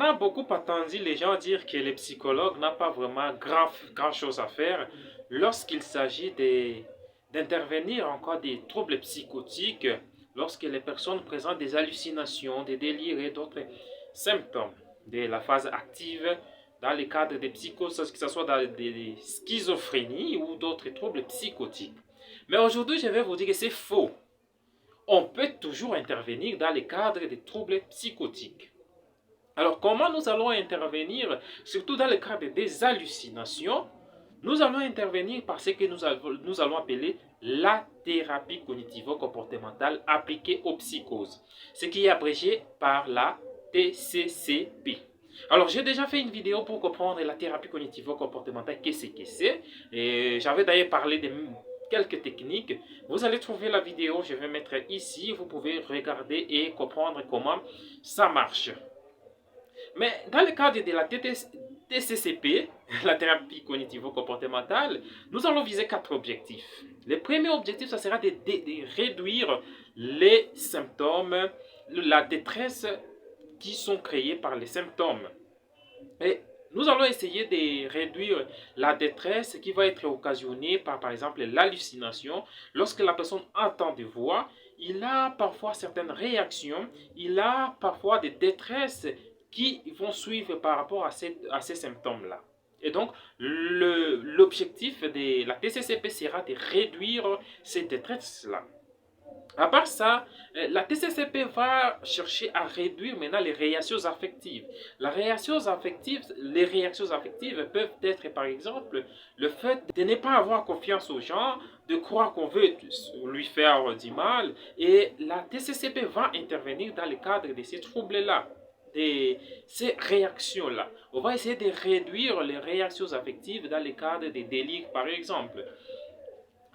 J'entends beaucoup entendu les gens dire que les psychologues n'ont pas vraiment grand chose à faire lorsqu'il s'agit d'intervenir en cas des troubles psychotiques, lorsque les personnes présentent des hallucinations, des délires et d'autres symptômes de la phase active dans le cadre des psychoses, que ce soit dans des schizophrénies ou d'autres troubles psychotiques. Mais aujourd'hui, je vais vous dire que c'est faux. On peut toujours intervenir dans le cadre des troubles psychotiques. Alors, comment nous allons intervenir, surtout dans le cadre des hallucinations? Nous allons intervenir par ce que nous allons appeler la thérapie cognitivo-comportementale appliquée aux psychoses, ce qui est abrégé par la TCCP. Alors, j'ai déjà fait une vidéo pour comprendre la thérapie cognitivo-comportementale, qu'est-ce que c'est, et j'avais d'ailleurs parlé de quelques techniques. Vous allez trouver la vidéo, je vais mettre ici, vous pouvez regarder et comprendre comment ça marche. Mais dans le cadre de la TCCP, la thérapie cognitivo-comportementale, nous allons viser 4 objectifs. Le premier objectif, ça sera de réduire les symptômes, la détresse qui sont créés par les symptômes. Et nous allons essayer de réduire la détresse qui va être occasionnée par exemple, l'hallucination. Lorsque la personne entend des voix, il a parfois certaines réactions, il a parfois des détresses qui vont suivre par rapport à ces symptômes-là. Et donc, l'objectif de la TCCP sera de réduire ces détresses-là. À part ça, la TCCP va chercher à réduire maintenant les réactions affectives. Les réactions affectives peuvent être par exemple le fait de ne pas avoir confiance aux gens, de croire qu'on veut lui faire du mal. Et la TCCP va intervenir dans le cadre de ces troubles-là, de ces réactions-là. On va essayer de réduire les réactions affectives dans le cadre des délires par exemple.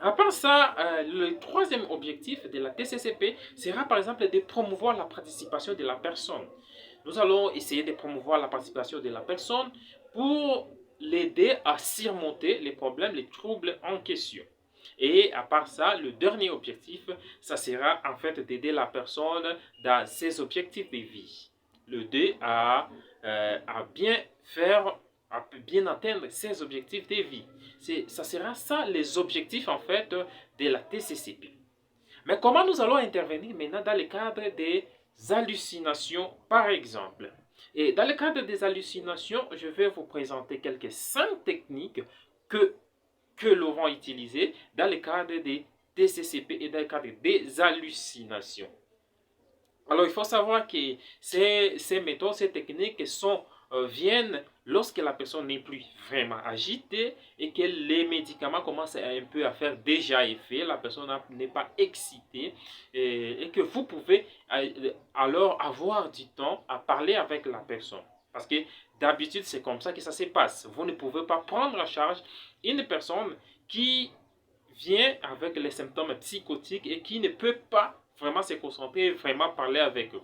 À part ça, le troisième objectif de la TCCP sera par exemple de promouvoir la participation de la personne. Nous allons essayer de promouvoir la participation de la personne pour l'aider à surmonter les problèmes, les troubles en question. Et à part ça, le dernier objectif, ça sera en fait d'aider la personne dans ses objectifs de vie. L'aider à bien faire, à bien atteindre ses objectifs de vie. Ça sera ça les objectifs en fait de la TCCP. Mais comment nous allons intervenir maintenant dans le cadre des hallucinations par exemple? Et dans le cadre des hallucinations, je vais vous présenter quelques 5 techniques que l'on va utiliser dans le cadre des TCCP et dans le cadre des hallucinations. Alors, il faut savoir que ces méthodes, ces techniques viennent lorsque la personne n'est plus vraiment agitée et que les médicaments commencent un peu à faire déjà effet, la personne n'est pas excitée et que vous pouvez alors avoir du temps à parler avec la personne. Parce que d'habitude, c'est comme ça que ça se passe. Vous ne pouvez pas prendre en charge une personne qui vient avec les symptômes psychotiques et qui ne peut pas vraiment se concentrer et vraiment parler avec vous.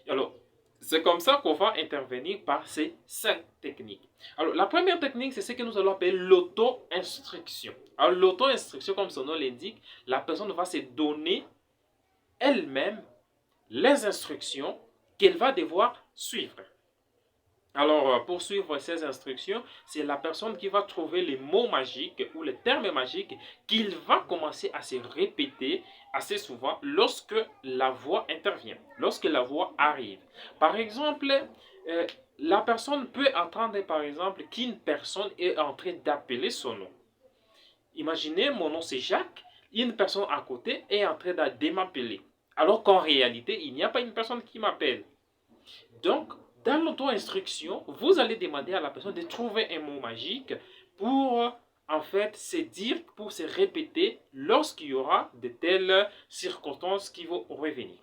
Alors, c'est comme ça qu'on va intervenir par ces 5 techniques. Alors, la première technique, c'est ce que nous allons appeler l'auto-instruction. Alors, l'auto-instruction, comme son nom l'indique, la personne va se donner elle-même les instructions qu'elle va devoir suivre. Alors, pour suivre ces instructions, c'est la personne qui va trouver les mots magiques ou les termes magiques qu'il va commencer à se répéter assez souvent lorsque la voix intervient, lorsque la voix arrive. Par exemple, la personne peut entendre par exemple qu'une personne est en train d'appeler son nom. Imaginez, mon nom c'est Jacques, une personne à côté est en train de m'appeler. Alors qu'en réalité, il n'y a pas une personne qui m'appelle. Donc, dans l'auto-instruction, vous allez demander à la personne de trouver un mot magique pour en fait se dire, pour se répéter lorsqu'il y aura de telles circonstances qui vont revenir.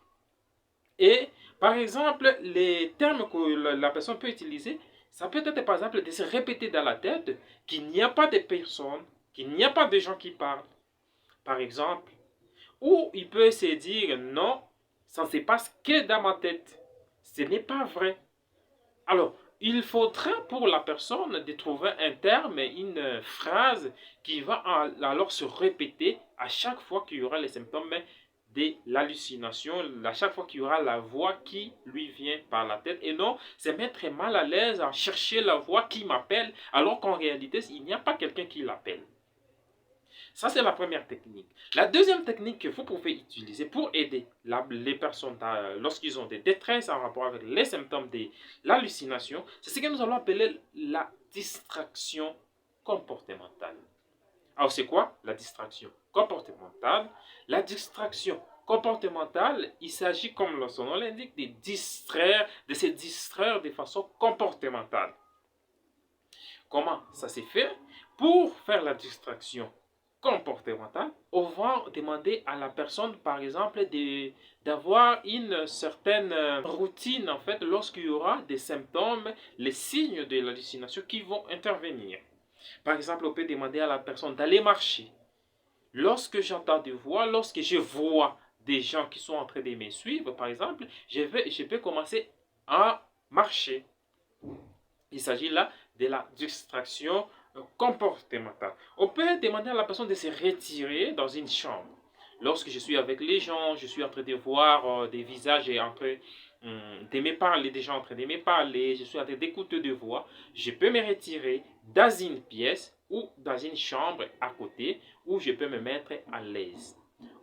Et par exemple, les termes que la personne peut utiliser, ça peut être par exemple de se répéter dans la tête qu'il n'y a pas de personne, qu'il n'y a pas de gens qui parlent, par exemple. Ou il peut se dire non, ça ne se passe que dans ma tête. Ce n'est pas vrai. Alors, il faudra pour la personne de trouver un terme, une phrase qui va alors se répéter à chaque fois qu'il y aura les symptômes de l'hallucination, à chaque fois qu'il y aura la voix qui lui vient par la tête, et non se mettre mal à l'aise à chercher la voix qui m'appelle, alors qu'en réalité, il n'y a pas quelqu'un qui l'appelle. Ça, c'est la première technique. La deuxième technique que vous pouvez utiliser pour aider les personnes lorsqu'ils ont des détresses en rapport avec les symptômes de l'hallucination, c'est ce que nous allons appeler la distraction comportementale. Alors, c'est quoi la distraction comportementale? La distraction comportementale, il s'agit, comme son nom l'indique, de se distraire de façon comportementale. Comment ça s'est fait? Pour faire la distraction comportementale, on va demander à la personne, par exemple, d'avoir une certaine routine, en fait, lorsqu'il y aura des symptômes, les signes de l'hallucination qui vont intervenir. Par exemple, on peut demander à la personne d'aller marcher. Lorsque j'entends des voix, lorsque je vois des gens qui sont en train de me suivre, par exemple, je peux commencer à marcher. Il s'agit là de la distraction comportementale. On peut demander à la personne de se retirer dans une chambre. Lorsque je suis avec les gens, je suis en train de voir des visages et en train de me parler, des gens en train de me parler, je suis en train d'écouter des voix, je peux me retirer dans une pièce ou dans une chambre à côté où je peux me mettre à l'aise.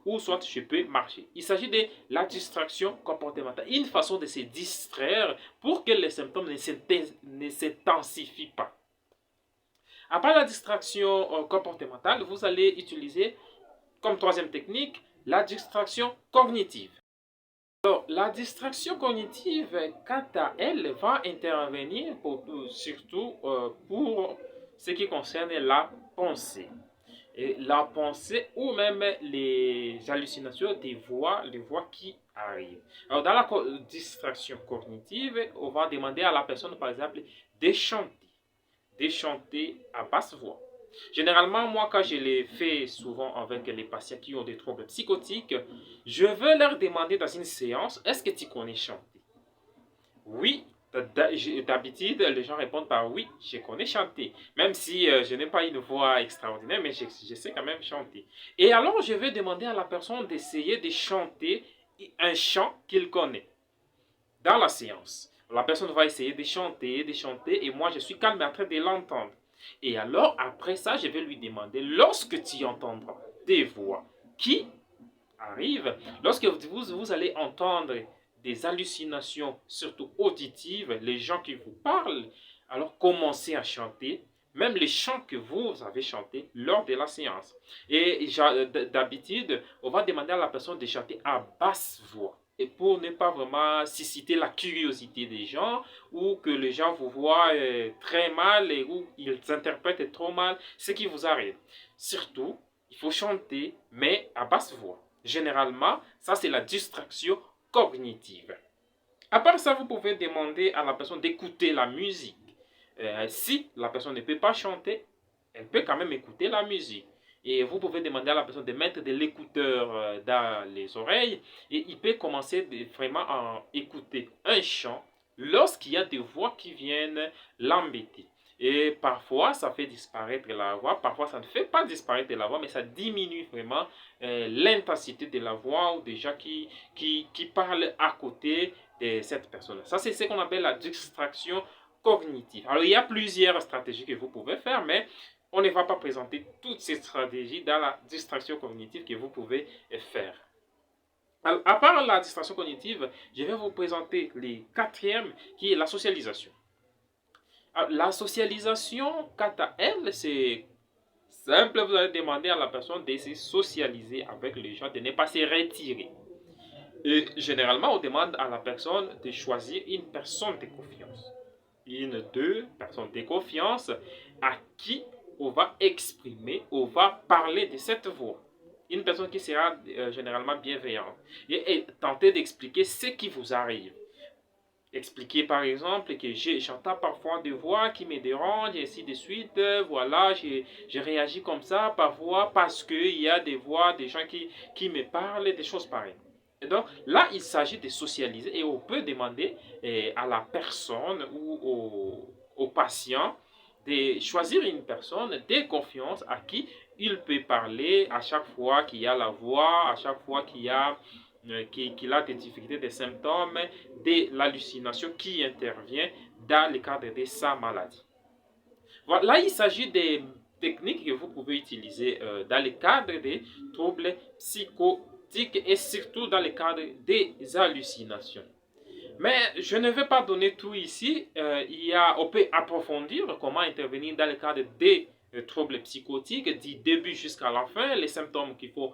Ou soit je peux marcher. Il s'agit de la distraction comportementale. Une façon de se distraire pour que les symptômes ne s'intensifient pas. Après la distraction comportementale, vous allez utiliser comme troisième technique la distraction cognitive. Alors, la distraction cognitive, quant à elle, va intervenir surtout pour ce qui concerne la pensée. Et la pensée ou même les hallucinations des voix, les voix qui arrivent. Alors, dans la distraction cognitive, on va demander à la personne, par exemple, de chanter à basse voix. Généralement, moi, quand je l'ai fait souvent avec les patients qui ont des troubles psychotiques, je veux leur demander dans une séance, est-ce que tu connais chanter? Oui, d'habitude, les gens répondent par oui, je connais chanter. Même si je n'ai pas une voix extraordinaire, mais je sais quand même chanter. Et alors, je vais demander à la personne d'essayer de chanter un chant qu'il connaît dans la séance. La personne va essayer de chanter, et moi, je suis calme en train de l'entendre. Et alors, après ça, je vais lui demander, lorsque tu entendras des voix qui arrivent, lorsque vous allez entendre des hallucinations, surtout auditives, les gens qui vous parlent, alors commencez à chanter, même les chants que vous avez chantés lors de la séance. Et d'habitude, on va demander à la personne de chanter à basse voix. Et pour ne pas vraiment susciter la curiosité des gens, ou que les gens vous voient très mal, et ou ils interprètent trop mal ce qui vous arrive. Surtout, il faut chanter, mais à basse voix. Généralement, ça c'est la distraction cognitive. À part ça, vous pouvez demander à la personne d'écouter la musique. Si la personne ne peut pas chanter, elle peut quand même écouter la musique. Et vous pouvez demander à la personne de mettre de l'écouteur dans les oreilles et il peut commencer vraiment à écouter un chant lorsqu'il y a des voix qui viennent l'embêter. Et parfois, ça fait disparaître la voix, parfois ça ne fait pas disparaître la voix, mais ça diminue vraiment l'intensité de la voix ou des gens qui parlent à côté de cette personne. Ça, c'est ce qu'on appelle la distraction cognitive. Alors, il y a plusieurs stratégies que vous pouvez faire, mais on ne va pas présenter toutes ces stratégies dans la distraction cognitive que vous pouvez faire. Alors, à part la distraction cognitive, je vais vous présenter le quatrième qui est la socialisation. Alors, la socialisation, quant à elle, c'est simple. Vous allez demander à la personne de se socialiser avec les gens, de ne pas se retirer. Et généralement, on demande à la personne de choisir une personne de confiance. Deux personnes de confiance à qui on va exprimer, on va parler de cette voix. Une personne qui sera généralement bienveillante. Et tenter d'expliquer ce qui vous arrive. Expliquer par exemple que j'entends parfois des voix qui me dérangent et ainsi de suite. Voilà, je réagis comme ça parfois parce qu'il y a des voix, des gens qui me parlent, des choses pareilles. Et donc là, il s'agit de socialiser et on peut demander à la personne ou au patient de choisir une personne de confiance à qui il peut parler à chaque fois qu'il y a la voix, à chaque fois qu'il a des difficultés, des symptômes de l'hallucination qui intervient dans le cadre de sa maladie. Voilà, là, il s'agit des techniques que vous pouvez utiliser dans le cadre des troubles psychotiques et surtout dans le cadre des hallucinations. Mais je ne vais pas donner tout ici. On peut approfondir comment intervenir dans le cadre des troubles psychotiques, du début jusqu'à la fin, les symptômes qu'il faut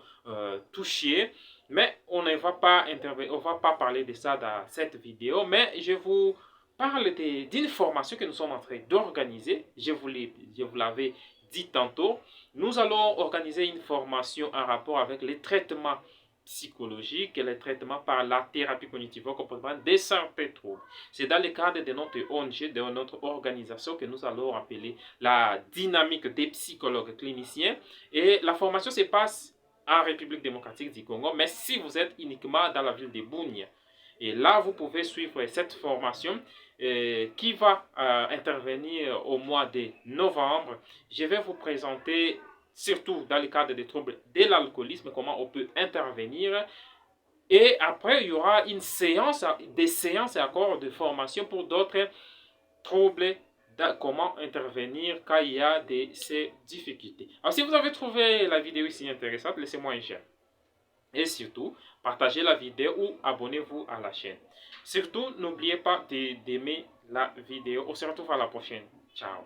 toucher. Mais on ne va pas on va pas parler de ça dans cette vidéo. Mais je vous parle d'une formation que nous sommes en train d'organiser. Je vous l'avais dit tantôt. Nous allons organiser une formation en rapport avec les traitements psychologique et les traitements par la thérapie cognitivo-comportementale des certains troubles. C'est dans le cadre de notre ONG, de notre organisation que nous allons appeler la dynamique des psychologues cliniciens. Et la formation se passe en République démocratique du Congo, mais si vous êtes uniquement dans la ville de Bunia, et là vous pouvez suivre cette formation qui va intervenir au mois de novembre. Je vais vous présenter surtout dans le cadre des troubles de l'alcoolisme, comment on peut intervenir. Et après, il y aura des séances et encore de formation pour d'autres troubles, comment intervenir quand il y a ces difficultés. Alors, si vous avez trouvé la vidéo ici intéressante, laissez-moi un j'aime. Et surtout, partagez la vidéo ou abonnez-vous à la chaîne. Surtout, n'oubliez pas d'aimer la vidéo. On se retrouve à la prochaine. Ciao.